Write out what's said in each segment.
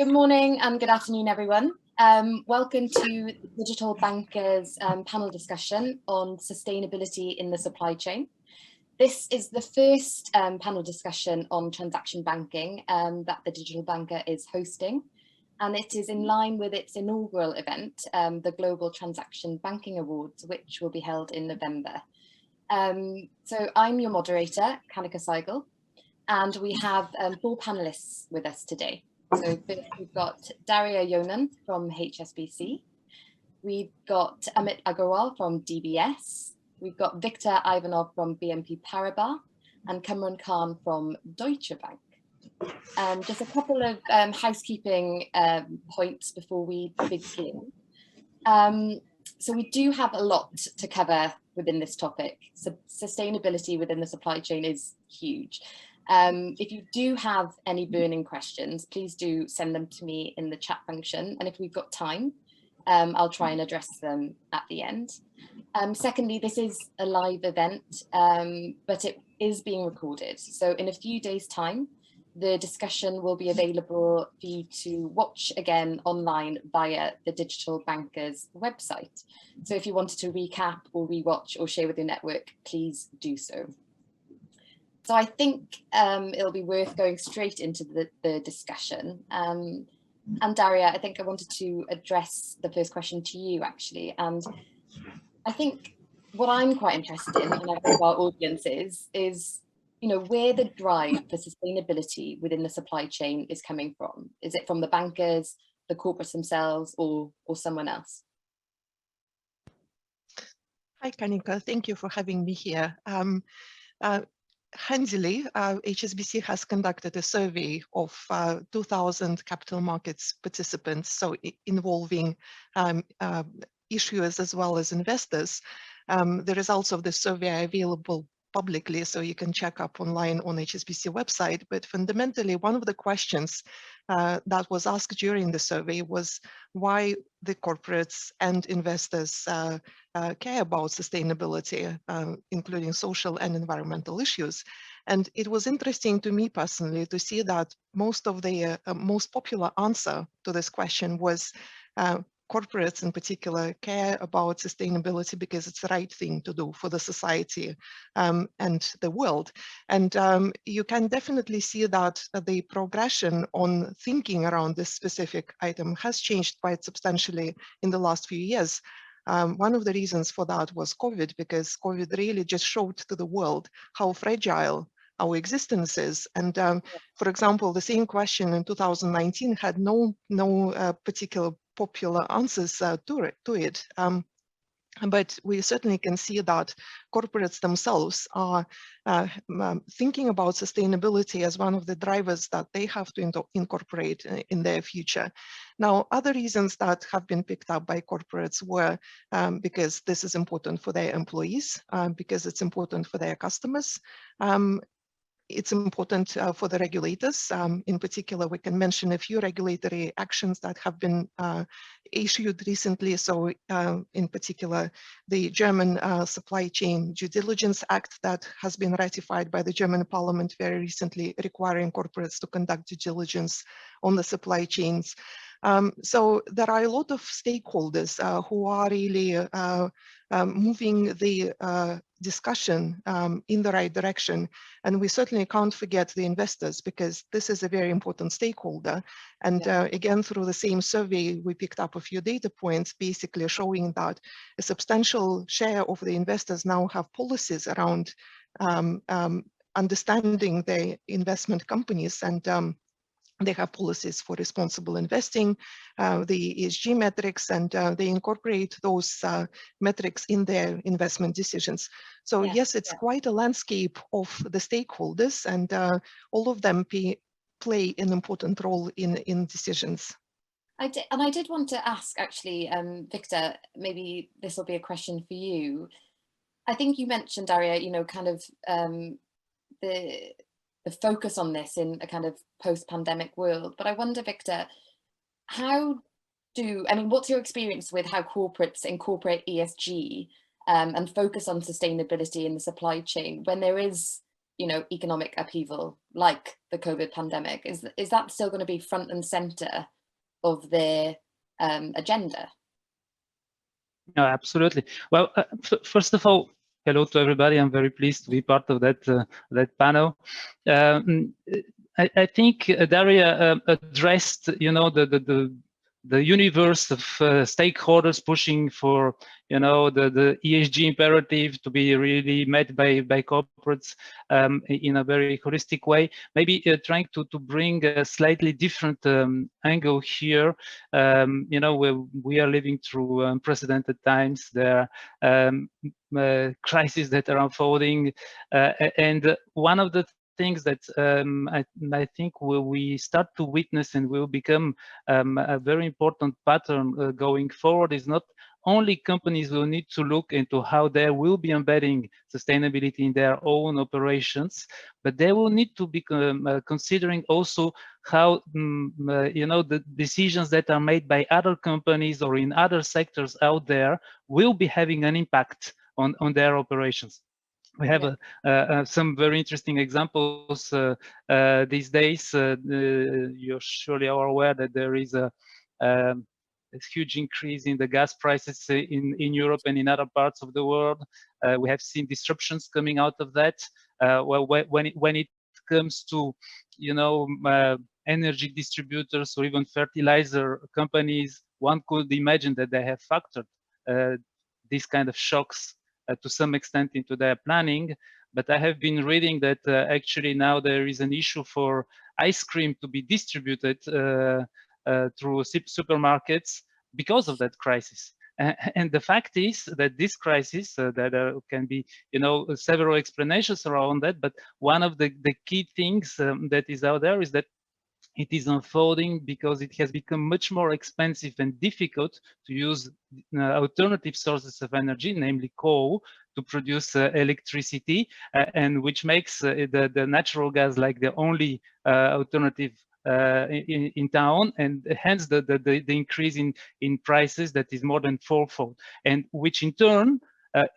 Good morning and good afternoon, everyone. Welcome to the Digital Bankers panel discussion on sustainability in the supply chain. This is the first panel discussion on transaction banking that the Digital Banker is hosting, and it is in line with its inaugural event, the Global Transaction Banking Awards, which will be held in November. So I'm your moderator, Kanika Seigel, and we have 4 panelists with us today. So first we've got Daria Yonan from HSBC. We've got Amit Agarwal from DBS. We've got Victor Ivanov from BNP Paribas and Kamran Khan from Deutsche Bank. Just a couple of housekeeping points before we begin. So we do have a lot to cover within this topic. So sustainability within the supply chain is huge. If you do have any burning questions, please do send them to me in the chat function. And if we've got time, I'll try and address them at the end. Secondly, this is a live event, but it is being recorded. So in a few days' time, the discussion will be available for you to watch again online via the Digital Bankers website. So if you wanted to recap or rewatch or share with your network, please do so. So I think it'll be worth going straight into the discussion. And Daria, I think I wanted to address the first question to you, actually. And I think what I'm quite interested in, and I think our audience is, you know, where the drive for sustainability within the supply chain is coming from. Is it from the bankers, the corporates themselves, or someone else? Hi, Kanika. Thank you for having me here. Handily, HSBC has conducted a survey of 2,000 capital markets participants, so involving issuers as well as investors. The results of the survey are available publicly, so you can check up online on HSBC website. But fundamentally, one of the questions that was asked during the survey was why the corporates and investors care about sustainability, including social and environmental issues. And it was interesting to me personally to see that most of the most popular answer to this question was corporates in particular care about sustainability because it's the right thing to do for the society and the world. And you can definitely see that the progression on thinking around this specific item has changed quite substantially in the last few years. One of the reasons for that was COVID, because COVID really just showed to the world how fragile our existence is. And for example, the same question in 2019 had no particular popular answers to it. But we certainly can see that corporates themselves are thinking about sustainability as one of the drivers that they have to incorporate in their future. Now, other reasons that have been picked up by corporates were because this is important for their employees, because it's important for their customers. It's important for the regulators. In particular, we can mention a few regulatory actions that have been issued recently. So in particular, the German Supply Chain Due Diligence Act that has been ratified by the German Parliament very recently, requiring corporates to conduct due diligence on the supply chains. So there are a lot of stakeholders who are really moving the discussion in the right direction. And we certainly can't forget the investors, because this is a very important stakeholder. And again, through the same survey, we picked up a few data points, basically showing that a substantial share of the investors now have policies around understanding the investment companies, and they have policies for responsible investing, the ESG metrics, and they incorporate those metrics in their investment decisions. So yes, it's quite a landscape of the stakeholders, and all of them play an important role in decisions. I did want to ask, actually, Victor, maybe this will be a question for you. I think you mentioned, Daria, you know, kind of the focus on this in a kind of post-pandemic world. But I wonder, Victor, what's your experience with how corporates incorporate ESG and focus on sustainability in the supply chain when there is economic upheaval like the COVID pandemic? Is that still going to be front and center of their agenda? No, absolutely. Well, first of all, hello to everybody. I'm very pleased to be part of that panel. I think Daria addressed, the universe of stakeholders pushing for, the ESG imperative to be really met by corporates in a very holistic way. Maybe trying to bring a slightly different angle here. We are living through unprecedented times. There are crises that are unfolding, and one of the things that I think we start to witness and will become a very important pattern going forward is not only companies will need to look into how they will be embedding sustainability in their own operations, but they will need to be considering also how the decisions that are made by other companies or in other sectors out there will be having an impact on their operations. We have some very interesting examples these days. You're surely all aware that there is a huge increase in the gas prices in Europe and in other parts of the world. We have seen disruptions coming out of that. Well, when it comes to, energy distributors or even fertilizer companies, one could imagine that they have factored these kind of shocks to some extent into their planning. But I have been reading that actually now there is an issue for ice cream to be distributed through supermarkets because of that crisis. And the fact is that this crisis, there can be, several explanations around that, but one of the key things that is out there is that it is unfolding because it has become much more expensive and difficult to use alternative sources of energy, namely coal, to produce electricity, and which makes the natural gas like the only alternative in town, and hence the increase in prices that is more than fourfold, and which in turn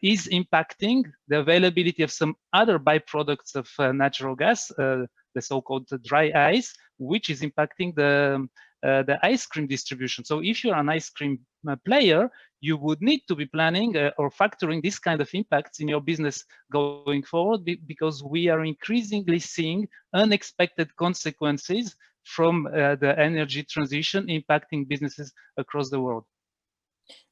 is impacting the availability of some other byproducts of natural gas, the so-called dry ice, which is impacting the ice cream distribution. So if you're an ice cream player, you would need to be planning or factoring this kind of impacts in your business going forward, because we are increasingly seeing unexpected consequences from the energy transition impacting businesses across the world.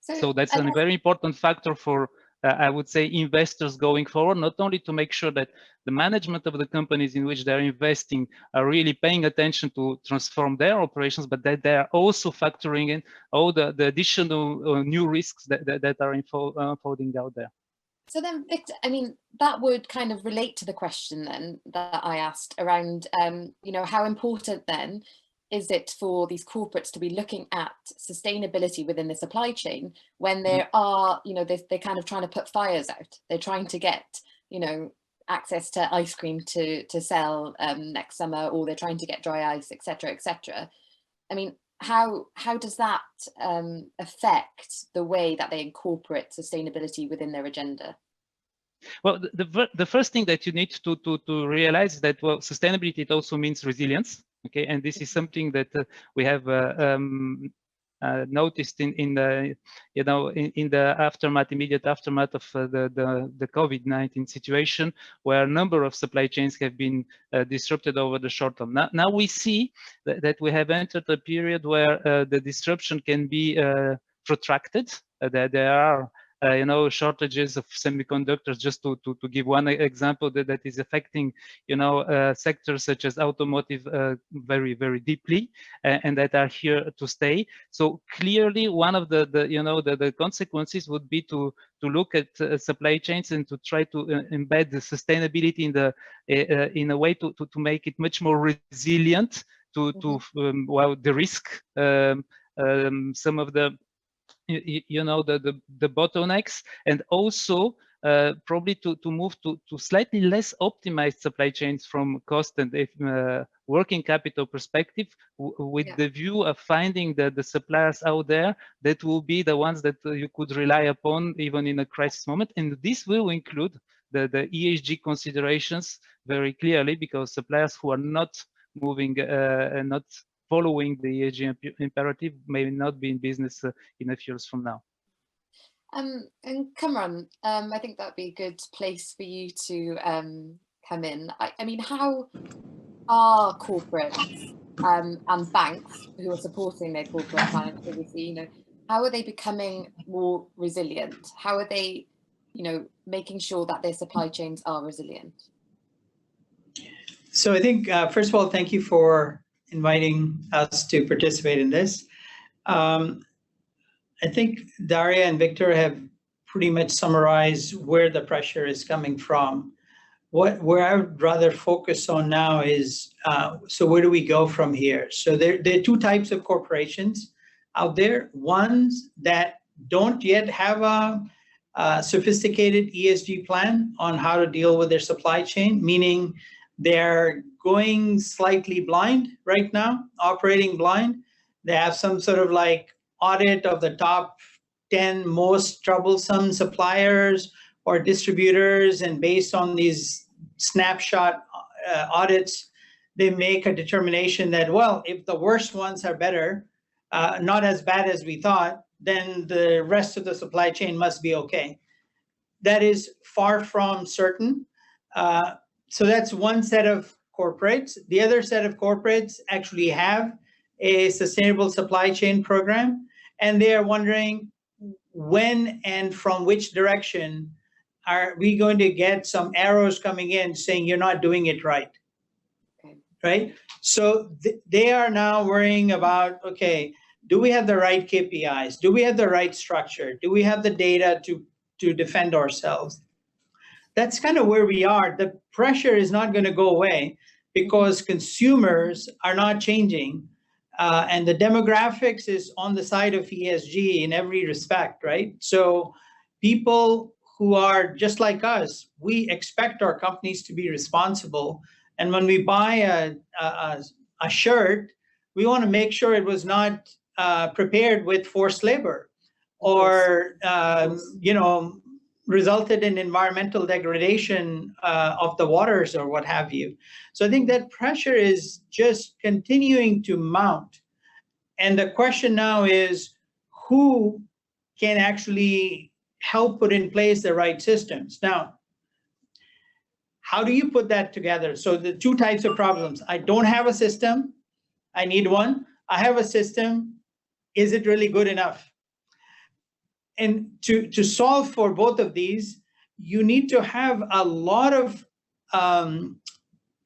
So that's a very important factor for I would say investors going forward, not only to make sure that the management of the companies in which they're investing are really paying attention to transform their operations, but that they are also factoring in all the additional new risks that are unfolding out there. So then, Victor, I mean, that would kind of relate to the question then that I asked around, how important then is it for these corporates to be looking at sustainability within the supply chain when there are, they're kind of trying to put fires out. They're trying to get, access to ice cream to sell next summer, or they're trying to get dry ice, etc., etc. I mean, how does that affect the way that they incorporate sustainability within their agenda? Well, the first thing that you need to realize is that, well, sustainability, it also means resilience. Okay, and this is something that we have noticed in the immediate aftermath of the COVID-19 situation, where a number of supply chains have been disrupted over the short term. Now we see that we have entered a period where the disruption can be protracted. That there are shortages of semiconductors, just to give one example that is affecting, sectors such as automotive very, very deeply, and that are here to stay. So clearly, one of the consequences would be to look at supply chains and to try to embed the sustainability in a way to make it much more resilient to the risk, some of the the bottlenecks, and also probably to move to slightly less optimized supply chains from cost and working capital perspective, with the view of finding the suppliers out there that will be the ones that you could rely upon even in a crisis moment. And this will include the ESG considerations very clearly, because suppliers who are not moving and not following the ESG imperative may not be in business in a few years from now. And Kamran, I think that'd be a good place for you to come in. I mean, how are corporates and banks who are supporting their corporate clients, obviously, you know, how are they becoming more resilient? How are they, you know, making sure that their supply chains are resilient? So I think, first of all, thank you for inviting us to participate in this. I think Daria and Victor have pretty much summarized where the pressure is coming from. Where I would rather focus on now is, so where do we go from here? So there are two types of corporations out there. Ones that don't yet have a sophisticated ESG plan on how to deal with their supply chain, meaning they're going slightly blind right now, operating blind. They have some sort of like audit of the top 10 most troublesome suppliers or distributors, and based on these snapshot audits, they make a determination that, well, if the worst ones are better, not as bad as we thought, then the rest of the supply chain must be okay. That is far from certain. So that's one set of corporates. The other set of corporates actually have a sustainable supply chain program, and they are wondering when and from which direction are we going to get some arrows coming in saying you're not doing it right. Okay. Right? So they are now worrying about, okay, do we have the right KPIs? Do we have the right structure? Do we have the data to defend ourselves? That's kind of where we are. The pressure is not going to go away because consumers are not changing. And the demographics is on the side of ESG in every respect, right? So people who are just like us, we expect our companies to be responsible. And when we buy a shirt, we want to make sure it was not prepared with forced labor or, you know, resulted in environmental degradation of the waters or what have you. So I think that pressure is just continuing to mount. And the question now is, who can actually help put in place the right systems? Now, how do you put that together? So the two types of problems. I don't have a system. I need one. I have a system. Is it really good enough? And to solve for both of these, you need to have a lot of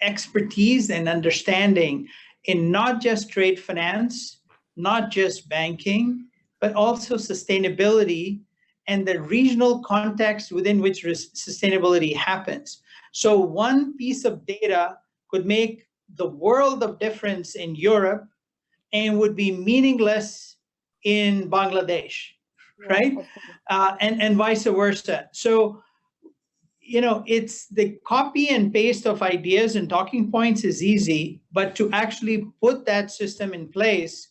expertise and understanding in not just trade finance, not just banking, but also sustainability and the regional context within which sustainability happens. So one piece of data could make the world of difference in Europe and would be meaningless in Bangladesh. Right? And vice versa. So, you know, it's the copy and paste of ideas and talking points is easy, but to actually put that system in place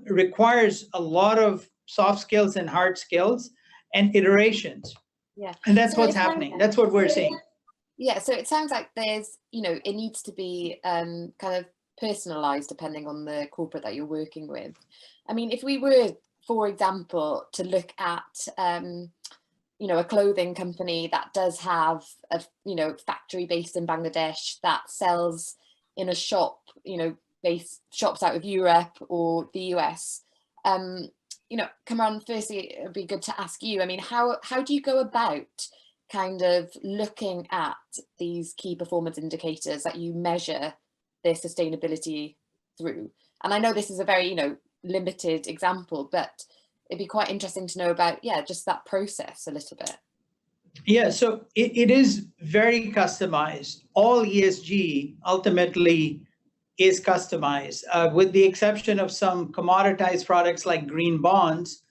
requires a lot of soft skills and hard skills and iterations. Yeah. And that's what's happening. That's what we're seeing. Yeah. So it sounds like there's, you know, it needs to be kind of personalized depending on the corporate that you're working with. I mean, if we were, for example, to look at, you know, a clothing company that does have a, you know, factory based in Bangladesh that sells in a shop, you know, shops out of Europe or the US. You know, Kamran, firstly, it'd be good to ask you, I mean, how do you go about kind of looking at these key performance indicators that you measure their sustainability through? And I know this is a very, you know, limited example, but it'd be quite interesting to know about, yeah, just that process a little bit. Yeah, so it is very customized. All ESG ultimately is customized, with the exception of some commoditized products like green bonds.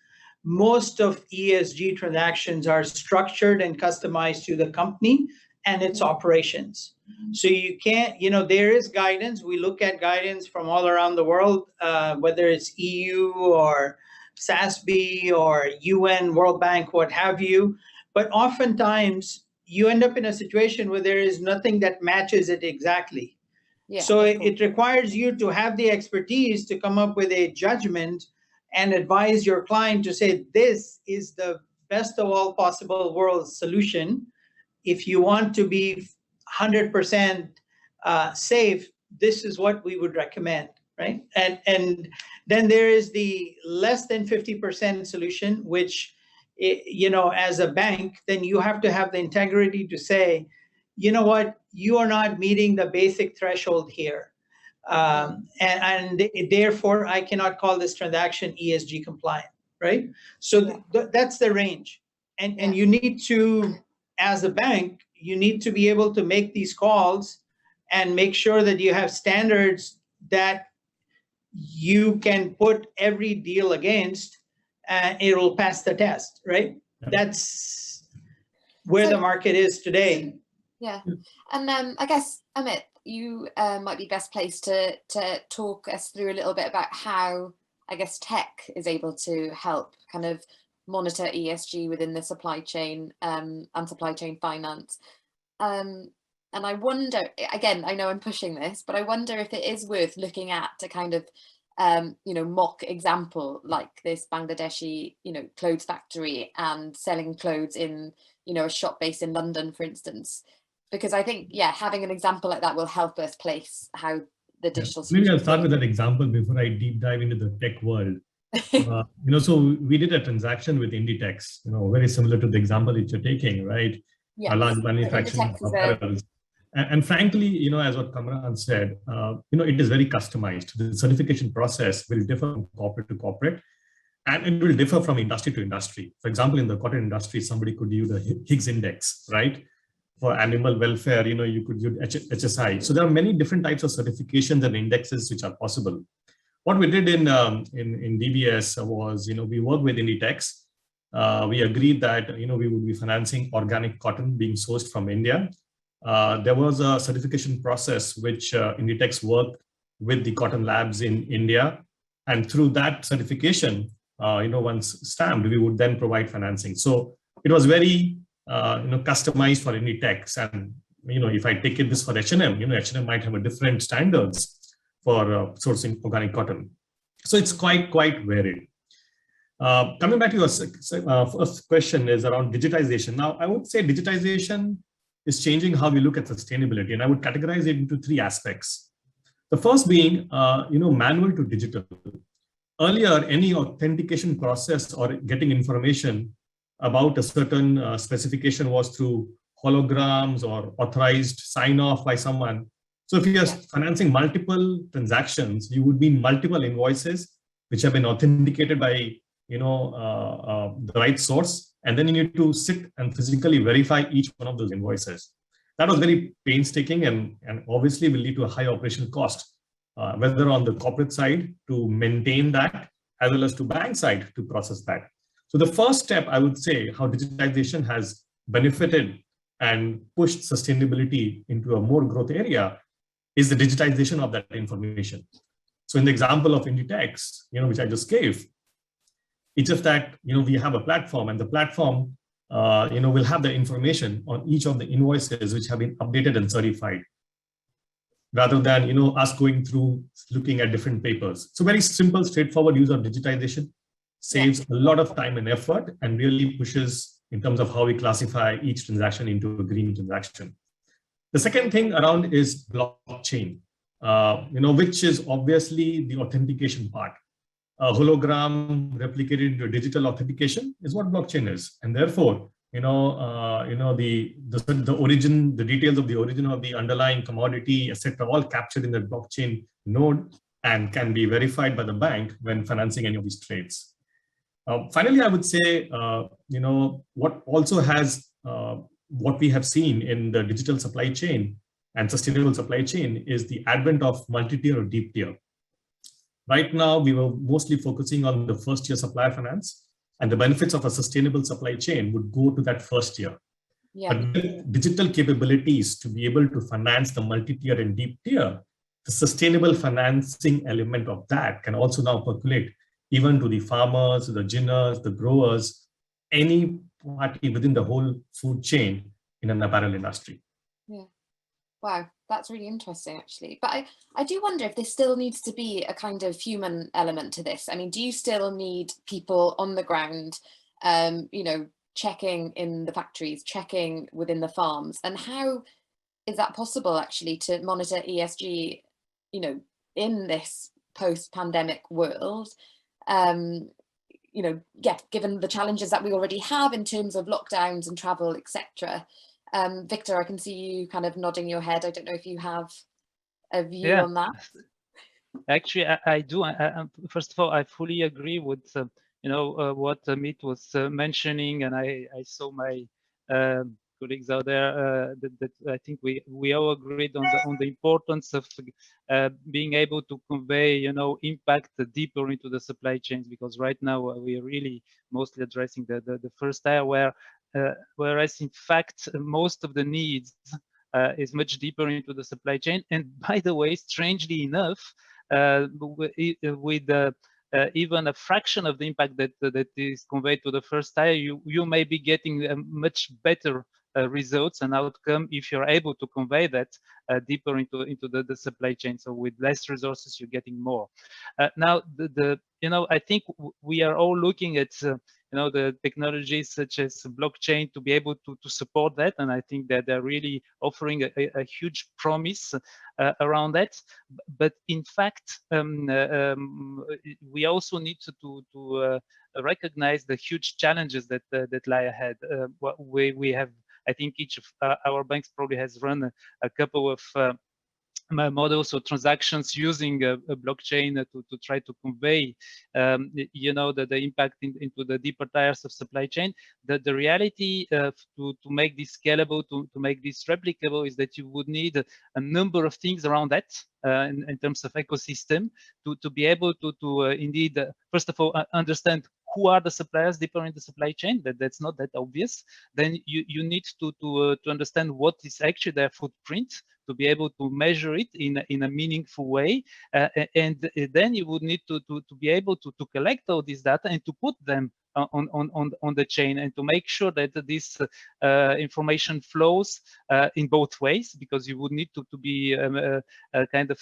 Most of ESG transactions are structured and customized to the company and its operations. So you can't, you know, there is guidance. We look at guidance from all around the world, whether it's EU or SASB or UN, World Bank, what have you. But oftentimes you end up in a situation where there is nothing that matches it exactly. Yeah, So of course. it requires you to have the expertise to come up with a judgment and advise your client to say, this is the best of all possible worlds solution. If you want to be 100% safe, this is what we would recommend, right? And then there is the less than 50% solution, which, you know, as a bank, then you have to have the integrity to say, you know what, you are not meeting the basic threshold here. And therefore, I cannot call this transaction ESG compliant, right? So that's the range. And you need to, as a bank, you need to be able to make these calls and make sure that you have standards that you can put every deal against, and it will pass the test, right? That's where the market is today. Yeah, and I guess, Amit, you might be best placed to talk us through a little bit about how, I guess, tech is able to help kind of monitor ESG within the supply chain and supply chain finance. And I wonder, again, I know I'm pushing this, but I wonder if it is worth looking at a kind of, you know, mock example like this Bangladeshi, you know, clothes factory and selling clothes in, you know, a shop based in London, for instance. Because I think, yeah, having an example like that will help us place how the digital. Maybe I'll start with that example before I deep dive into the tech world. You know, so we did a transaction with Inditex, you know, very similar to the example that you're taking, right? Yes. A large manufacturing apparel. And frankly, you know, as what Kamran said, you know, it is very customized. The certification process will differ from corporate to corporate, and it will differ from industry to industry. For example, in the cotton industry, somebody could use the Higgs index, right? For animal welfare, you know, you could use HSI. So there are many different types of certifications and indexes which are possible. What we did in DBS was, you know, we worked with Inditex. We agreed that, you know, we would be financing organic cotton being sourced from India. There was a certification process which Inditex worked with the cotton labs in India. And through that certification, you know, once stamped, we would then provide financing. So it was very, you know, customized for Inditex. And, you know, if I take this for H&M, you know, H&M might have a different standards for sourcing organic cotton. So it's quite varied. Coming back to your first question is around digitization. Now, I would say digitization is changing how we look at sustainability, and I would categorize it into three aspects. The first being, you know, manual to digital. Earlier, any authentication process or getting information about a certain specification was through holograms or authorized sign off by someone. So if you are financing multiple transactions, you would need multiple invoices which have been authenticated by, you know, the right source, and then you need to sit and physically verify each one of those invoices. That was very painstaking and obviously will lead to a high operational cost, whether on the corporate side to maintain that, as well as to bank side to process that. So the first step, I would say, how digitization has benefited and pushed sustainability into a more growth area is the digitization of that information. So in the example of Inditex, you know, which I just gave, it's just that, you know, we have a platform, and the platform, you know, will have the information on each of the invoices which have been updated and certified, rather than, you know, us going through looking at different papers. So very simple, straightforward use of digitization saves a lot of time and effort, and really pushes in terms of how we classify each transaction into a green transaction. The second thing around is blockchain, you know, which is obviously the authentication part. A hologram replicated into digital authentication is what blockchain is, and therefore, you know, the origin, the details of the origin of the underlying commodity, etc., all captured in the blockchain node and can be verified by the bank when financing any of these trades. Finally, I would say, you know, what also has what we have seen in the digital supply chain and sustainable supply chain is the advent of multi-tier or deep tier. Right now, we were mostly focusing on the first year supplier finance, and the benefits of a sustainable supply chain would go to that first year. Yeah. But with digital capabilities to be able to finance the multi-tier and deep tier, the sustainable financing element of that can also now percolate even to the farmers, the ginners, the growers, any party within the whole food chain in an apparel industry. Yeah. Wow, that's really interesting, actually. But I do wonder if there still needs to be a kind of human element to this. I mean, do you still need people on the ground, you know, checking in the factories, checking within the farms? And how is that possible, actually, to monitor ESG, you know, in this post-pandemic world? You know, yeah, given the challenges that we already have in terms of lockdowns and travel, etc. Victor, I can see you kind of nodding your head. I don't know if you have a view on that. Actually, I do. First of all, I fully agree with you know what Amit was mentioning, and I saw my colleagues out there that I think we all agreed on the importance of being able to convey, you know, impact deeper into the supply chains, because right now we are really mostly addressing the first tier, whereas in fact most of the needs is much deeper into the supply chain. And by the way, strangely enough, with even a fraction of the impact that is conveyed to the first tier, you may be getting a much better results and outcome if you're able to convey that deeper into the supply chain. So with less resources, you're getting more. Now, you know, I think we are all looking at you know, the technologies such as blockchain to be able to support that, and I think that they're really offering a huge promise around that. But in fact, we also need to recognize the huge challenges that lie ahead. We have, I think each of our banks probably has run a couple of models or transactions using a blockchain to try to convey, you know, the impact into the deeper tiers of supply chain. The reality to make this scalable, to make this replicable, is that you would need a number of things around that in terms of ecosystem to be able to indeed, first of all, understand who are the suppliers deeper in the supply chain. That's not that obvious. Then you need to understand what is actually their footprint, to be able to measure it in a meaningful way, and then you would need to be able to collect all this data and to put them on the chain, and to make sure that this information flows in both ways, because you would need to be kind of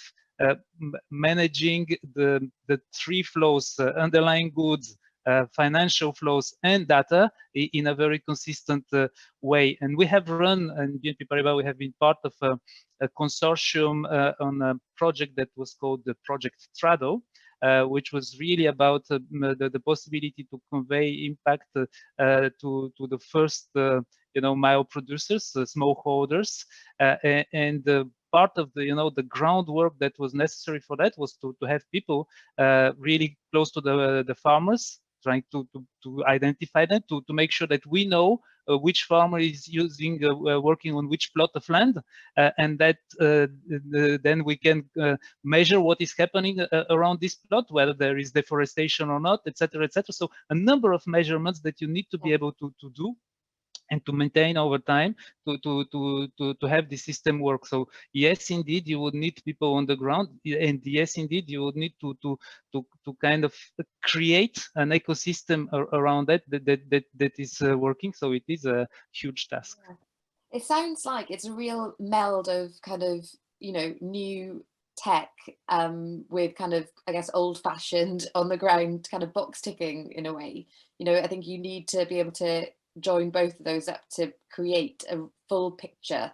managing the three flows: underlying goods, financial flows, and data in a very consistent way. And we have run, and BNP Paribas, we have been part of a consortium on a project that was called the Project Trado, which was really about the possibility to convey impact to the first, you know, mile producers, smallholders, and part of the, you know, the groundwork that was necessary for that was to have people really close to the farmers, trying to identify them, to make sure that we know which farmer is using, working on which plot of land, and that then we can measure what is happening around this plot, whether there is deforestation or not, etc., etc. So a number of measurements that you need to be able to do and to maintain over time to have the system work. So yes, indeed, you would need people on the ground, and yes, indeed, you would need to kind of create an ecosystem around that is working. So it is a huge task. Yeah. It sounds like it's a real meld of kind of, you know, new tech with kind of, I guess, old-fashioned on the ground kind of box ticking in a way. You know, I think you need to be able to join both of those up to create a full picture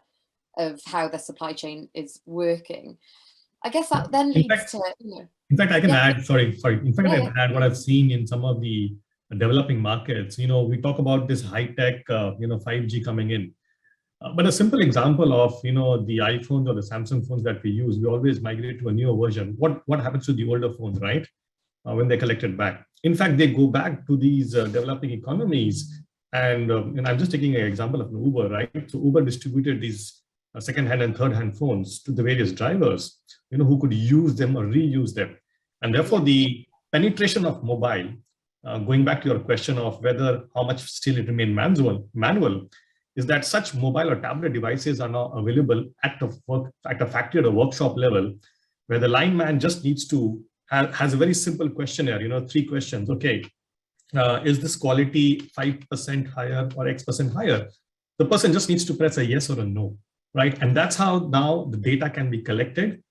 of how the supply chain is working. I guess that then leads to, you know. In fact, I can add, sorry. In fact, I can add what I've seen in some of the developing markets. You know, we talk about this high-tech, you know, 5G coming in. But a simple example of, you know, the iPhones or the Samsung phones that we use, we always migrate to a newer version. What happens to the older phones, right? When they're collected back. In fact, they go back to these developing economies. And I'm just taking an example of Uber, right? So Uber distributed these second-hand and third-hand phones to the various drivers, you know, who could use them or reuse them. And therefore, the penetration of mobile, going back to your question of whether how much still it remains manual, is that such mobile or tablet devices are now available at a factory or a workshop level, where the line man just needs to has a very simple questionnaire, you know, 3 questions. Okay. Is this quality 5% higher or X% higher? the person just needs to press a yes or a no, right? And that's how now the data can be collected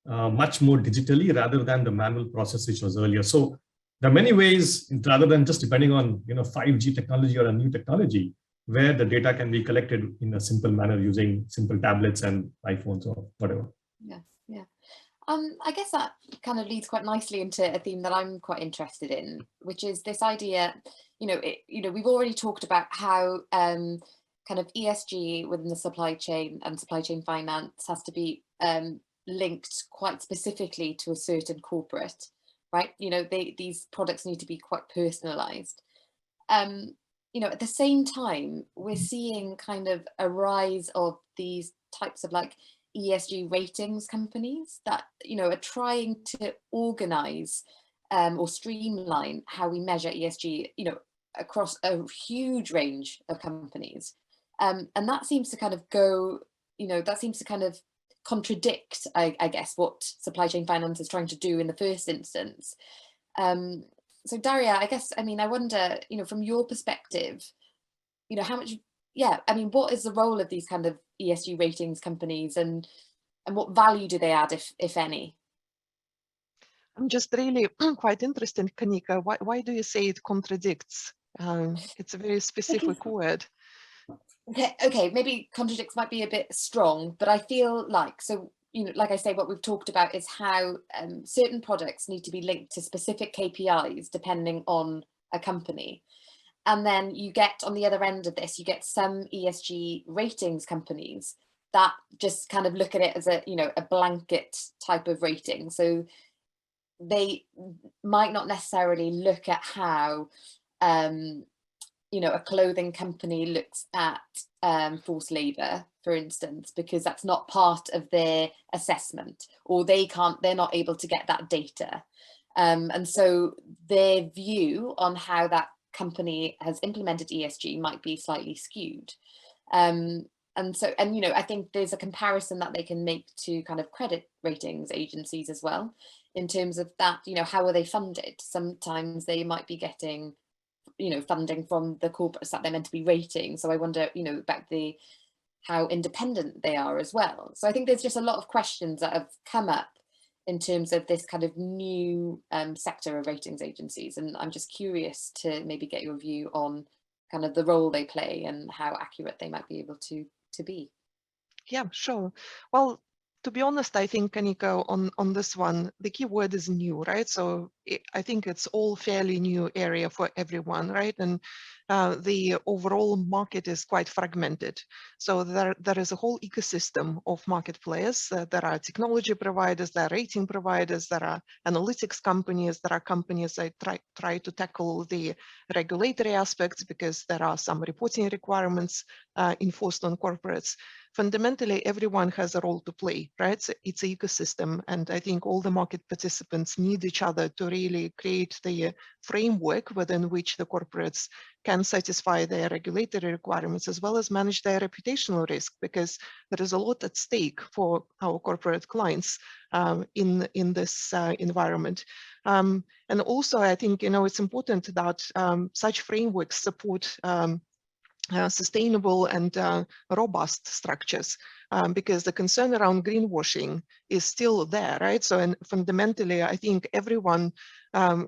much more digitally rather than the manual process which was earlier. So there are many ways, rather than just depending on 5G technology or a new technology, where the data can be collected in a simple manner using simple tablets and iPhones or whatever. Yeah, yeah. I guess that kind of leads quite nicely into a theme that I'm quite interested in, which is this idea, we've already talked about how kind of ESG within the supply chain and supply chain finance has to be linked quite specifically to a certain corporate, right? These products need to be quite personalized. At the same time, we're seeing kind of a rise of these types of like ESG ratings companies that are trying to organize or streamline how we measure ESG across a huge range of companies, and that seems to kind of go that seems to kind of contradict I guess what supply chain finance is trying to do in the first instance. So Daria, I guess, I wonder, from your perspective, how much, what is the role of these kind of ESG ratings companies, and what value do they add, if any? I'm just really quite interested, Kanika. Why do you say it contradicts? It's a very specific word. Okay, maybe contradicts might be a bit strong, but I feel like, like I say, what we've talked about is how certain products need to be linked to specific KPIs depending on a company. And then you get, on the other end of this, you get some ESG ratings companies that just kind of look at it as a blanket type of rating. So they might not necessarily look at how a clothing company looks at forced labor, for instance, because that's not part of their assessment, or they're not able to get that data. And so their view on how that company has implemented ESG might be slightly skewed. And I think there's a comparison that they can make to kind of credit ratings agencies as well, in terms of that, how are they funded? Sometimes they might be getting funding from the corporates that they're meant to be rating. So I wonder, about how independent they are as well. So I think there's just a lot of questions that have come up in terms of this kind of new sector of ratings agencies. And I'm just curious to maybe get your view on kind of the role they play and how accurate they might be able to be. Yeah, sure. Well, to be honest, I think, Kanika, on this one, the key word is new, right? So I think it's all fairly new area for everyone, right? And the overall market is quite fragmented. So there is a whole ecosystem of market players. There are technology providers, there are rating providers, there are analytics companies, there are companies that try to tackle the regulatory aspects because there are some reporting requirements enforced on corporates. Fundamentally, everyone has a role to play, right? So it's an ecosystem, and I think all the market participants need each other to really create the framework within which the corporates can satisfy their regulatory requirements as well as manage their reputational risk, because there is a lot at stake for our corporate clients in this environment. And also, I think it's important that such frameworks support sustainable and robust structures, because the concern around greenwashing is still there, right? So, and fundamentally, I think everyone,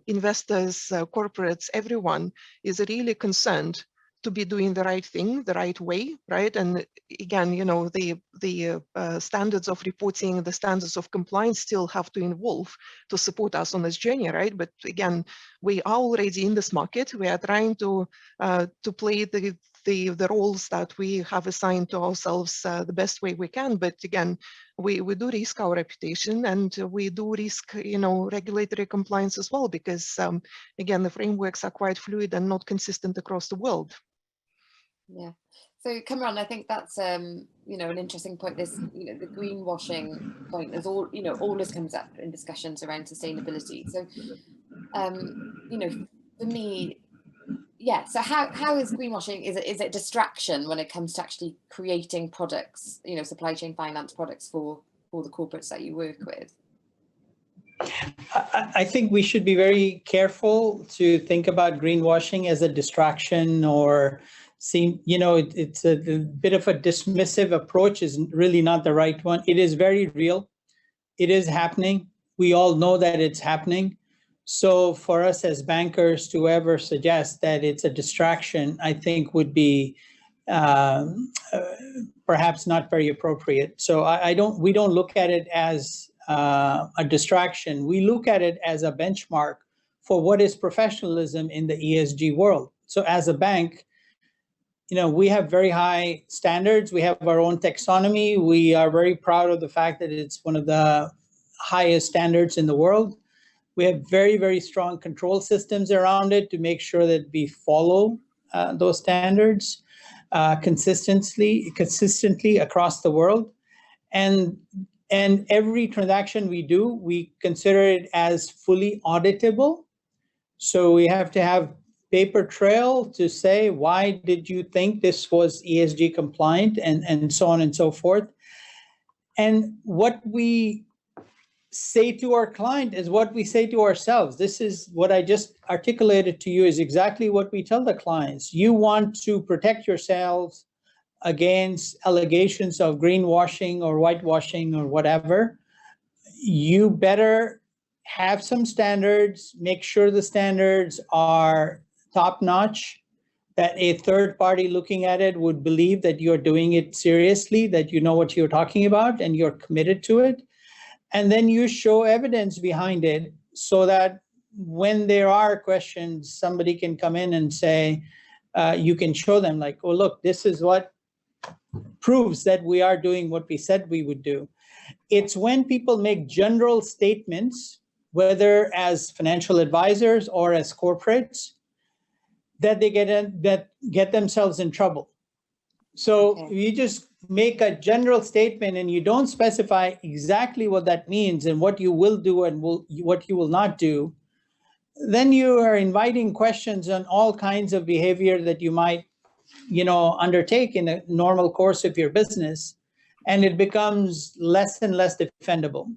investors, corporates, everyone is really concerned to be doing the right thing, the right way, right? And again, the standards of reporting, the standards of compliance still have to evolve to support us on this journey, right? But again, we are already in this market. We are trying to play the roles that we have assigned to ourselves the best way we can. But again, we do risk our reputation, and we do risk, regulatory compliance as well, because again, the frameworks are quite fluid and not consistent across the world. Yeah. So Kamran, I think that's an interesting point. This, the greenwashing point is always comes up in discussions around sustainability. So, for me, yeah. So how is greenwashing? Is it a distraction when it comes to actually creating products? Supply chain finance products for the corporates that you work with. I think we should be very careful to think about greenwashing as a distraction or it's a bit of a dismissive approach is really not the right one. It is very real. It is happening. We all know that it's happening. So for us as bankers to ever suggest that it's a distraction, I think would be perhaps not very appropriate. So we don't look at it as a distraction. We look at it as a benchmark for what is professionalism in the ESG world. So as a bank, we have very high standards. We have our own taxonomy. We are very proud of the fact that it's one of the highest standards in the world. We have very, very strong control systems around it to make sure that we follow those standards consistently across the world. And every transaction we do, we consider it as fully auditable. So we have to have paper trail to say, why did you think this was ESG compliant, and so on and so forth. And what we say to our client is what we say to ourselves. This is what I just articulated to you is exactly what we tell the clients. You want to protect yourselves against allegations of greenwashing or whitewashing or whatever. You better have some standards, make sure the standards are top-notch, that a third party looking at it would believe that you're doing it seriously, that you know what you're talking about and you're committed to it. And then you show evidence behind it so that when there are questions, somebody can come in and say, you can show them like, oh, look, this is what proves that we are doing what we said we would do. It's when people make general statements, whether as financial advisors or as corporates, that they get themselves in trouble. So you just make a general statement and you don't specify exactly what that means and what you will do and what you will not do, then you are inviting questions on all kinds of behavior that you might, undertake in a normal course of your business, and it becomes less and less defendable.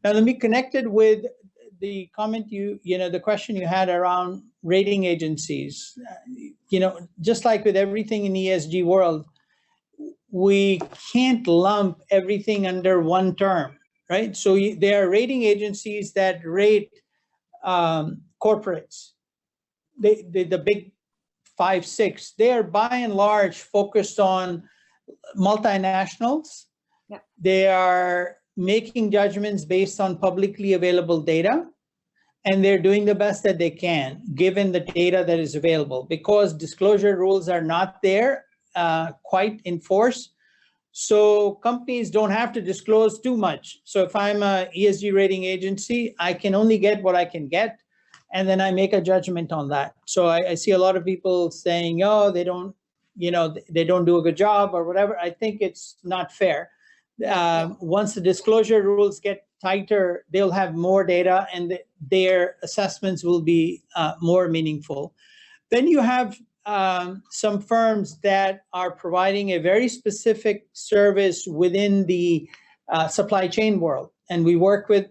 Now, let me connect it with the comment the question you had around rating agencies. Just like with everything in the ESG world, we can't lump everything under one term, right? So there are rating agencies that rate corporates, the big 5, 6. They are by and large focused on multinationals. Yeah. They are making judgments based on publicly available data, and they're doing the best that they can given the data that is available, because disclosure rules are not there quite in force. So companies don't have to disclose too much. So if I'm a ESG rating agency, I can only get what I can get, and then I make a judgment on that. So I see a lot of people saying, oh, they don't do a good job or whatever. I think it's not fair. Once the disclosure rules get tighter, they'll have more data and their assessments will be more meaningful. Then you have some firms that are providing a very specific service within the supply chain world. And we work with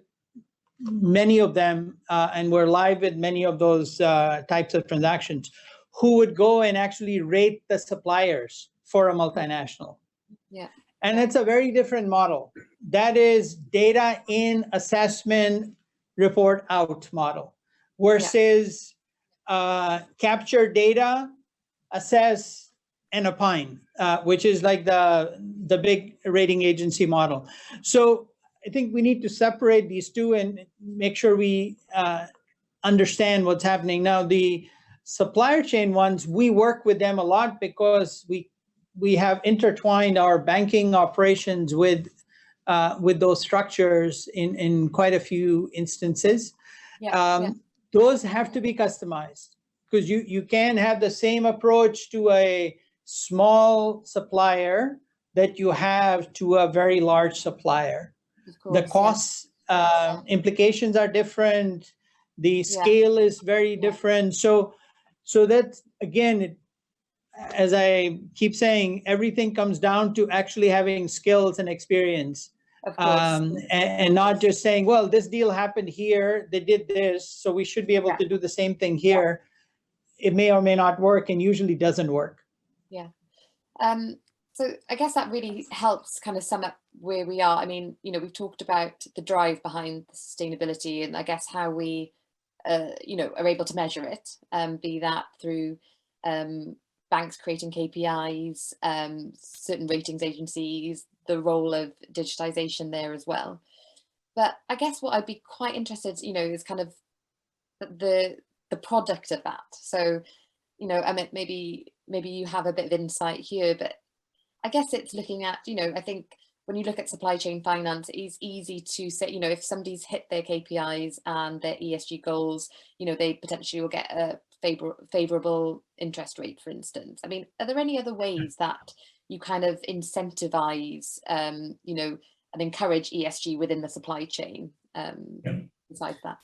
many of them, and we're live with many of those types of transactions, who would go and actually rate the suppliers for a multinational. Yeah. And it's a very different model. That is data in, assessment, report out model, versus capture data, assess, and opine, which is like the big rating agency model. So I think we need to separate these two and make sure we understand what's happening. Now, the supplier chain ones, we work with them a lot because we have intertwined our banking operations with those structures in quite a few instances. Those have to be customized, because you can have the same approach to a small supplier that you have to a very large supplier. Course, the cost implications are different. The scale is very different. So that, again, as I keep saying, everything comes down to actually having skills and experience, and not just saying, well, this deal happened here, they did this, so we should be able to do the same thing here. It may or may not work, and usually doesn't work. Yeah. So I guess that really helps kind of sum up where we are. I mean, you know, we've talked about the drive behind the sustainability, and I guess how we, you know, are able to measure it, be that through banks creating KPIs, certain ratings agencies, the role of digitization there as well. But I guess what I'd be quite interested, you know, is kind of the product of that. So, you know, I mean, maybe you have a bit of insight here, but I guess it's looking at, you know, I think when you look at supply chain finance, it is easy to say, you know, if somebody's hit their KPIs and their ESG goals, you know, they potentially will get a favorable interest rate, for instance. I mean, are there any other ways that you kind of incentivize, you know, and encourage ESG within the supply chain besides that?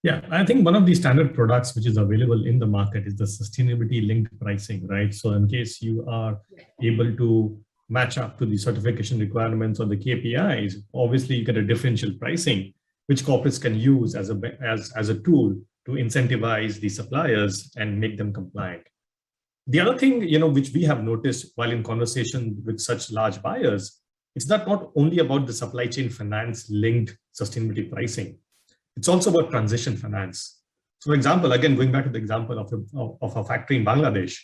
Yeah, I think one of the standard products which is available in the market is the sustainability linked pricing, right? So in case you are able to match up to the certification requirements or the KPIs, obviously you get a differential pricing, which corporates can use as a tool to incentivize the suppliers and make them compliant. The other thing, you know, which we have noticed while in conversation with such large buyers, it's not only about the supply chain finance linked sustainability pricing. It's also about transition finance. So for example, again, going back to the example of a factory in Bangladesh.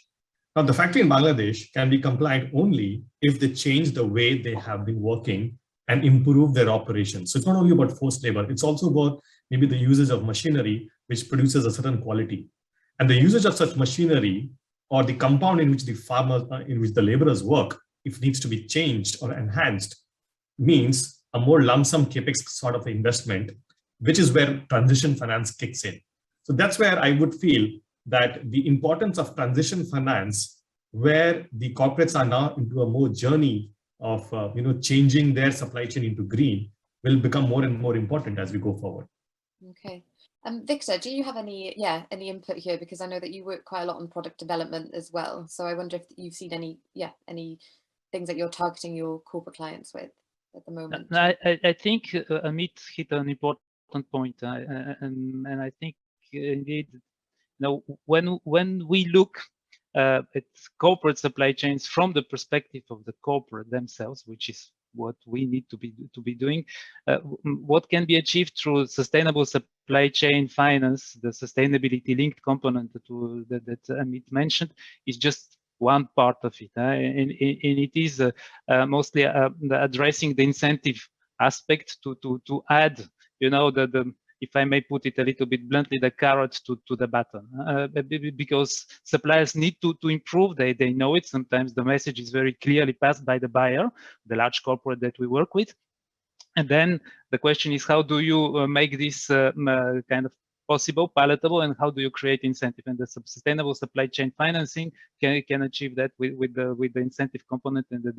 Now the factory in Bangladesh can be compliant only if they change the way they have been working and improve their operations. So it's not only about forced labor, it's also about maybe the usage of machinery which produces a certain quality. And the usage of such machinery or the compound in which the laborers work, if needs to be changed or enhanced, means a more lump sum capex sort of investment, which is where transition finance kicks in. So that's where I would feel that the importance of transition finance, where the corporates are now into a more journey of changing their supply chain into green, will become more and more important as we go forward. Okay. Victor, do you have any input here? Because I know that you work quite a lot on product development as well. So I wonder if you've seen any things that you're targeting your corporate clients with at the moment. I think Amit hit an important point, and I think indeed, when we look at corporate supply chains from the perspective of the corporate themselves, which is what we need to be doing, what can be achieved through sustainable supply chain finance, the sustainability linked component that Amit mentioned, is just one part of it, and it is mostly addressing the incentive aspect to add, if I may put it a little bit bluntly, the carrot to the button, because suppliers need to improve. They know it. Sometimes the message is very clearly passed by the buyer, the large corporate that we work with. And then the question is, how do you make this kind of possible, palatable, and how do you create incentive? And the sustainable supply chain financing can achieve that with the incentive component and the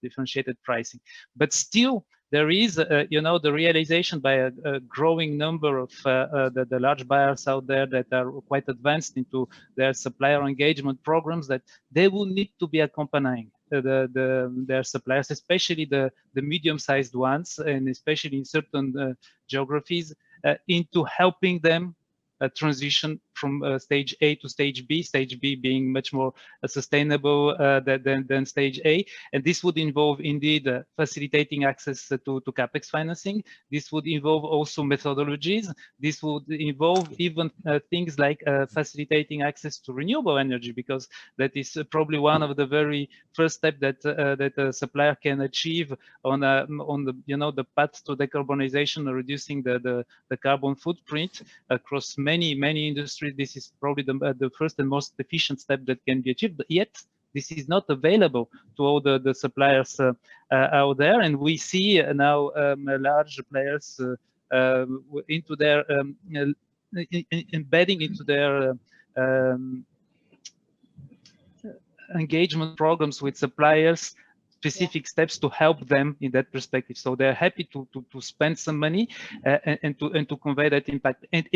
differentiated pricing. But still, there is, the realization by a growing number of the large buyers out there that are quite advanced into their supplier engagement programs, that they will need to be accompanying their suppliers, especially the medium-sized ones, and especially in certain geographies, into helping them transition from stage A to stage B being much more sustainable than stage A. And this would involve indeed facilitating access to CapEx financing. This would involve also methodologies. This would involve even things like facilitating access to renewable energy, because that is probably one of the very first steps that a supplier can achieve on the path to decarbonization or reducing the carbon footprint across many industries. This is probably the first and most efficient step that can be achieved, but yet this is not available to all the suppliers out there. And we see now large players into their embedding into their engagement programs with suppliers specific steps to help them in that perspective. So they're happy to spend some money and to convey that impact. And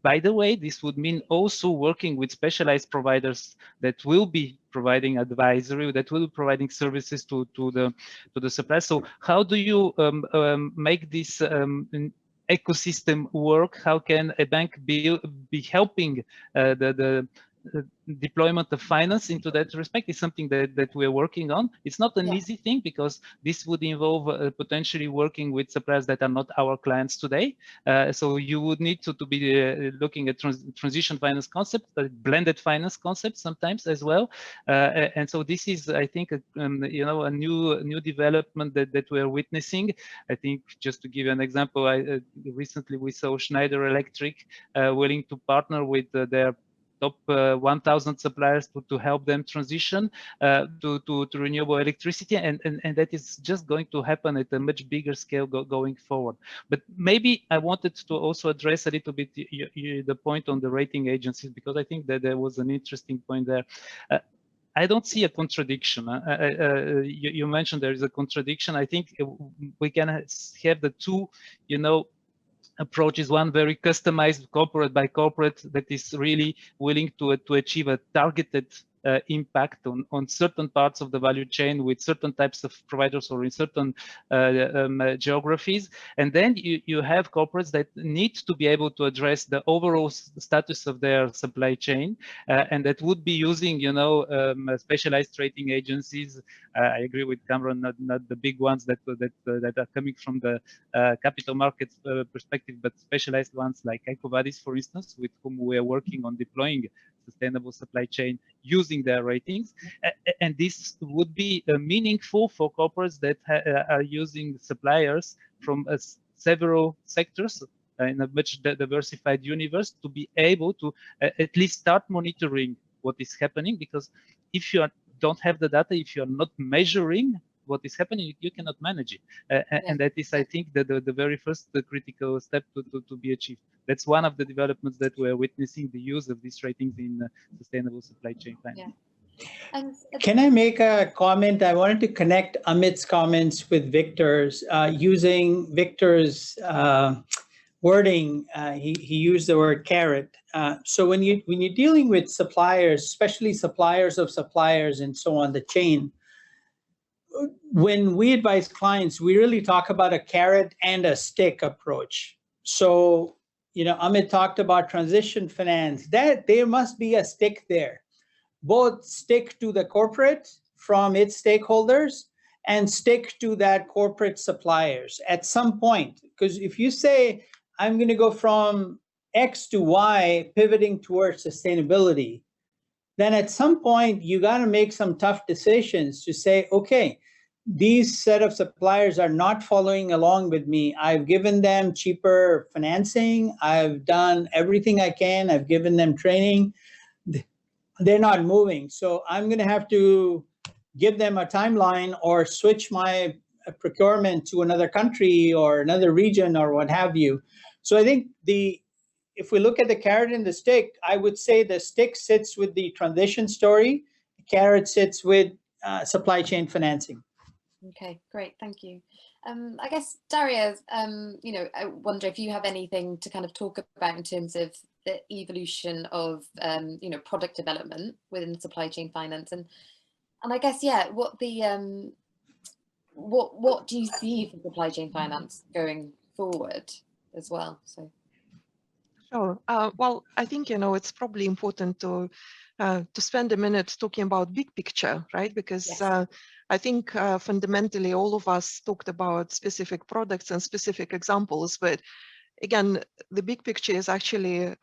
by the way, this would mean also working with specialized providers that will be providing advisory, that will be providing services to the suppliers. So how do you make this ecosystem work? How can a bank be helping the deployment of finance into that respect is something that we're working on. It's not an easy thing because this would involve potentially working with suppliers that are not our clients today. So you would need to be looking at transition finance concept, blended finance concept sometimes as well. And so this is, I think, a new development that we're witnessing. I think just to give you an example, recently we saw Schneider Electric willing to partner with their top 1,000 suppliers to help them transition to renewable electricity, and that is just going to happen at a much bigger scale going forward. But maybe I wanted to also address a little bit the point on the rating agencies, because I think that there was an interesting point there. I don't see a contradiction. You mentioned there is a contradiction. I think we can have the two, approach is one very customized corporate by corporate that is really willing to achieve a targeted impact on certain parts of the value chain with certain types of providers or in certain geographies. And then you have corporates that need to be able to address the overall status of their supply chain, and that would be using, specialized rating agencies. I agree with Cameron, not the big ones that are coming from the capital markets perspective, but specialized ones like EcoVadis, for instance, with whom we are working on deploying sustainable supply chain using their ratings. And this would be meaningful for corporates that are using suppliers from several sectors in a much diversified universe to be able to at least start monitoring what is happening, because if you don't have the data, if you're not measuring what is happening, you cannot manage it. And that is, I think, the very first critical step to be achieved. That's one of the developments that we're witnessing, the use of these ratings in sustainable supply chain finance. Can I make a comment? I wanted to connect Amit's comments with Victor's, using Victor's wording. He used the word carrot. So when you're dealing with suppliers, especially suppliers of suppliers and so on the chain, when we advise clients, we really talk about a carrot and a stick approach. So, Amit talked about transition finance, that there must be a stick there. Both stick to the corporate from its stakeholders and stick to that corporate suppliers at some point. Because if you say, I'm going to go from X to Y, pivoting towards sustainability, then at some point you got to make some tough decisions to say, okay, these set of suppliers are not following along with me. I've given them cheaper financing. I've done everything I can. I've given them training. They're not moving. So I'm going to have to give them a timeline or switch my procurement to another country or another region or what have you. So I think if we look at the carrot and the stick, I would say the stick sits with the transition story. The carrot sits with supply chain financing. Okay, great, thank you. I guess, Daria, I wonder if you have anything to kind of talk about in terms of the evolution of, product development within supply chain finance, and I guess, what do you see for supply chain finance going forward as well? So. Sure. Well, I think, it's probably important to spend a minute talking about big picture, right? Because yes. I think fundamentally all of us talked about specific products and specific examples, but again, the big picture is actually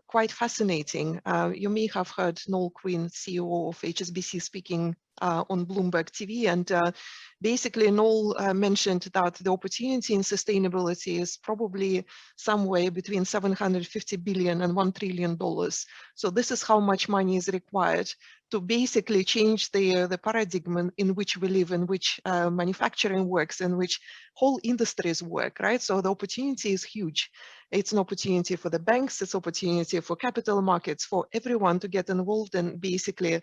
quite fascinating. You may have heard Noel Quinn, CEO of HSBC, speaking on Bloomberg TV, and basically Noel mentioned that the opportunity in sustainability is probably somewhere between $750 billion and $1 trillion. So this is how much money is required to basically change the paradigm in which we live, in which manufacturing works, in which whole industries work, right? So the opportunity is huge. It's an opportunity for the banks, it's an opportunity for capital markets, for everyone to get involved and basically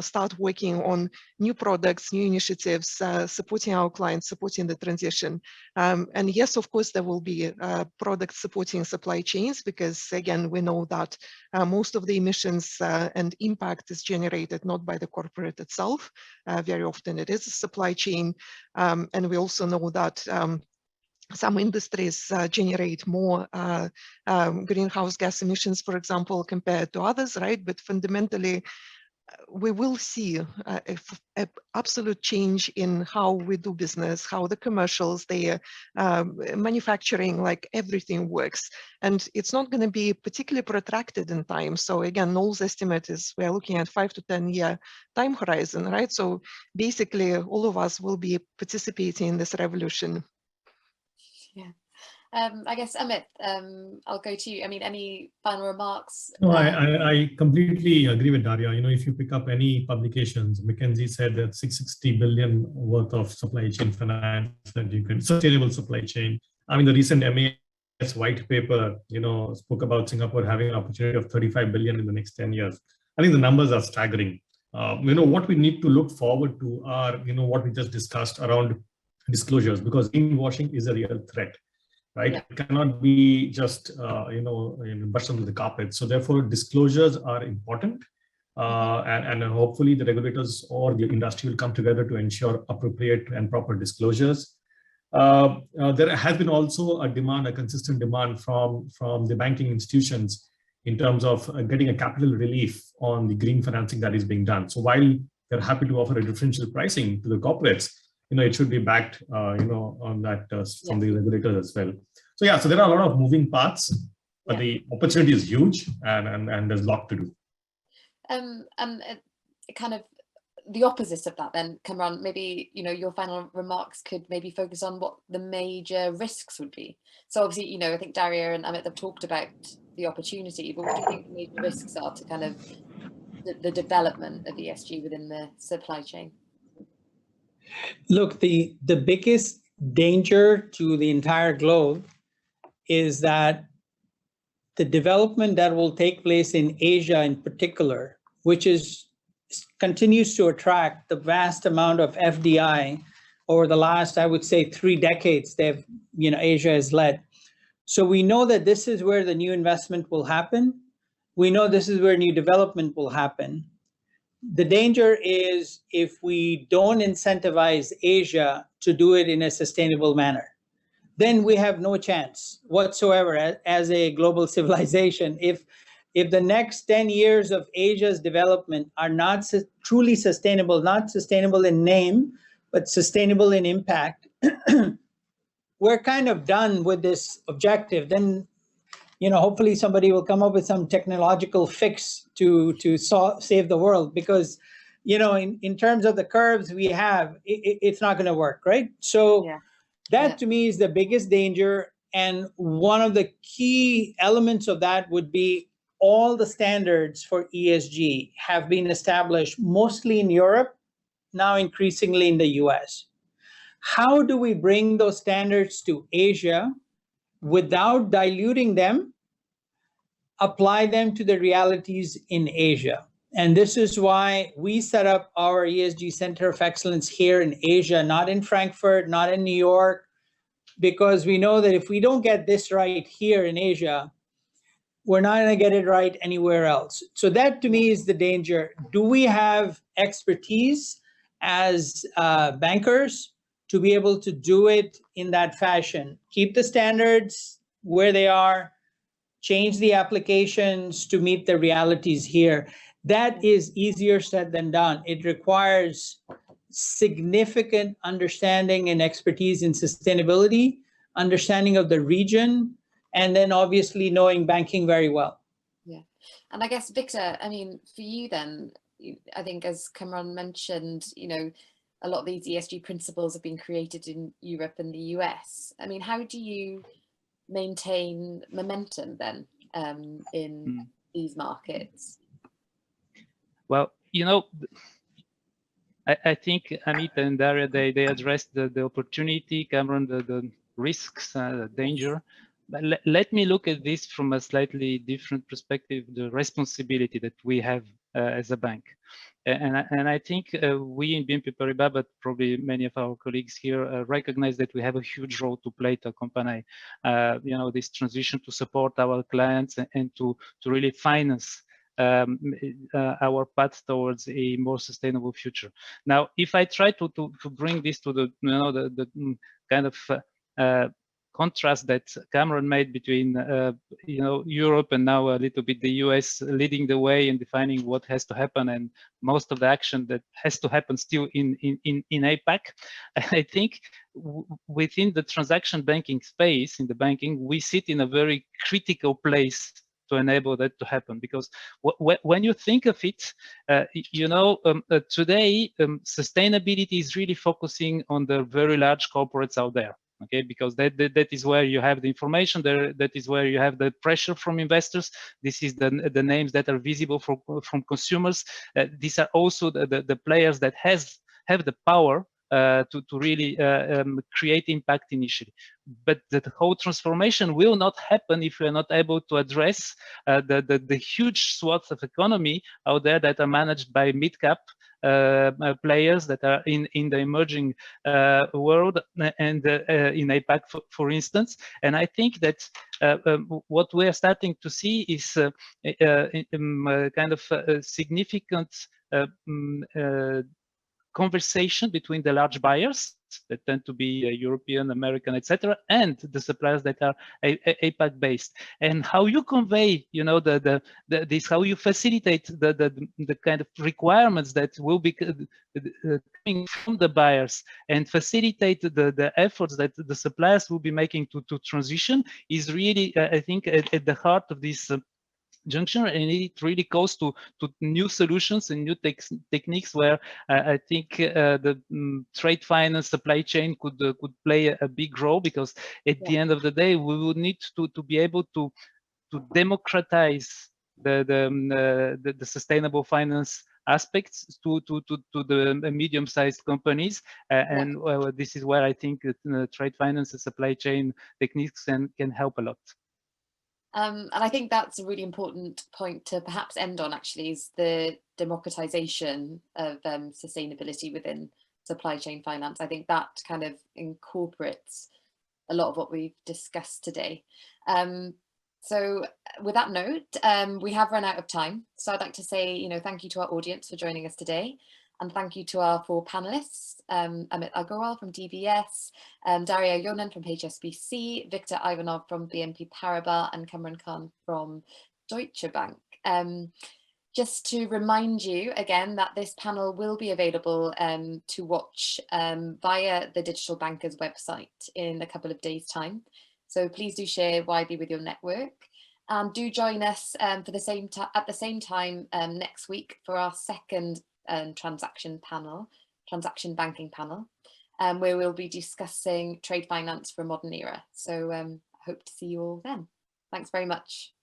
start working on new products, new initiatives, supporting our clients, supporting the transition. And yes, of course, there will be products supporting supply chains, because again, we know that most of the emissions and impact is generated not by the corporate itself. Very often it is a supply chain. And we also know that some industries generate more greenhouse gas emissions, for example, compared to others, right? But fundamentally, we will see an absolute change in how we do business, how the commercials, the manufacturing, like everything works. And it's not going to be particularly protracted in time. So again, Noel's estimate is we're looking at 5 to 10 year time horizon, right? So basically all of us will be participating in this revolution. Yeah. I guess, Amit, I'll go to you. I mean, any final remarks? No, I completely agree with Daria. You know, if you pick up any publications, McKinsey said that 660 billion worth of supply chain finance that you can, sustainable supply chain. I mean, the recent MAS white paper, you know, spoke about Singapore having an opportunity of 35 billion in the next 10 years. I think the numbers are staggering. You know, what we need to look forward to are, you know, what we just discussed around disclosures, because greenwashing is a real threat. Right? Yeah. It cannot be just, you know, brushed under the carpet. So therefore, disclosures are important. And hopefully the regulators or the industry will come together to ensure appropriate and proper disclosures. There has been also a demand, a consistent demand from the banking institutions in terms of getting a capital relief on the green financing that is being done. So while they're happy to offer a differential pricing to the corporates, you know, it should be backed, you know, on that from the regulators as well. So yeah, so there are a lot of moving parts, but the opportunity is huge, and there's a lot to do. And kind of the opposite of that then, Kamran, maybe, you know, your final remarks could maybe focus on what the major risks would be. So obviously, you know, I think Daria and Amit have talked about the opportunity, but what do you think the major risks are to kind of the development of ESG within the supply chain? Look, the biggest danger to the entire globe is that the development that will take place in Asia in particular, which continues to attract the vast amount of FDI over the last, I would say, 3 decades, Asia has led. So we know that this is where the new investment will happen. We know this is where new development will happen. The danger is if we don't incentivize Asia to do it in a sustainable manner, then we have no chance whatsoever as a global civilization. If the next 10 years of Asia's development are not truly sustainable, not sustainable in name, but sustainable in impact, we're kind of done with this objective. Then, you know, hopefully somebody will come up with some technological fix to save the world, because, you know, in terms of the curves we have, it's not going to work, right? So that to me is the biggest danger. And one of the key elements of that would be all the standards for ESG have been established mostly in Europe, now increasingly in the US. How do we bring those standards to Asia without diluting them, apply them to the realities in Asia? And this is why we set up our ESG Center of Excellence here in Asia, not in Frankfurt, not in New York, because we know that if we don't get this right here in Asia, we're not going to get it right anywhere else. So that to me is the danger. Do we have expertise as bankers to be able to do it in that fashion? Keep the standards where they are, change the applications to meet the realities here. That is easier said than done. It requires significant understanding and expertise in sustainability, understanding of the region, and then obviously knowing banking very well. Yeah. And I guess, Victor, I mean, for you then, I think as Kamran mentioned, you know, a lot of these ESG principles have been created in Europe and the US. I mean, how do you maintain momentum then in these markets? Well, you know, I think Amit and Daria, they addressed the opportunity, Kamran, the risks, the danger. But let me look at this from a slightly different perspective, the responsibility that we have as a bank. And I think we in BNP Paribas, but probably many of our colleagues here recognize that we have a huge role to play to accompany, you know, this transition, to support our clients and to really finance our path towards a more sustainable future. Now, if I try to bring this to the, you know, the kind of contrast that Cameron made between Europe and now a little bit the US leading the way in defining what has to happen, and most of the action that has to happen still in APAC. I think within the transaction banking space, in the banking, we sit in a very critical place to enable that to happen, because when you think of it, today sustainability is really focusing on the very large corporates out there. Okay, because that is where you have the information there. That is where you have the pressure from investors. This is the names that are visible from consumers. These are also the players that have the power to really create impact initially. But the whole transformation will not happen if we are not able to address the huge swaths of economy out there that are managed by mid-cap players that are in the emerging world and in APAC, for instance. And I think that what we are starting to see is kind of a significant conversation between the large buyers that tend to be European, American, etc., and the suppliers that are APAC based. And how you convey, this, how you facilitate the kind of requirements that will be coming from the buyers and facilitate the efforts that the suppliers will be making to transition is really, I think, at the heart of this junction, and it really goes to new solutions and new techniques where I think the trade finance supply chain could play a big role, because at the end of the day we would need to be able to democratize the sustainable finance aspects to the medium-sized companies, and this is where I think trade finance and supply chain techniques can help a lot. And I think that's a really important point to perhaps end on, actually, is the democratization of sustainability within supply chain finance. I think that kind of incorporates a lot of what we've discussed today. So with that note, we have run out of time. So I'd like to say, thank you to our audience for joining us today. And thank you to our 4 panelists, Amit Agarwal from DBS, Daria Yonan from HSBC, Victor Ivanov from BNP Paribas, and Cameron Khan from Deutsche Bank. Just to remind you again that this panel will be available to watch via the Digital Bankers website in a couple of days' time. So please do share widely with your network. And do join us at the same time next week for our second transaction banking panel, where we'll be discussing trade finance for a modern era. So hope to see you all then. Thanks very much.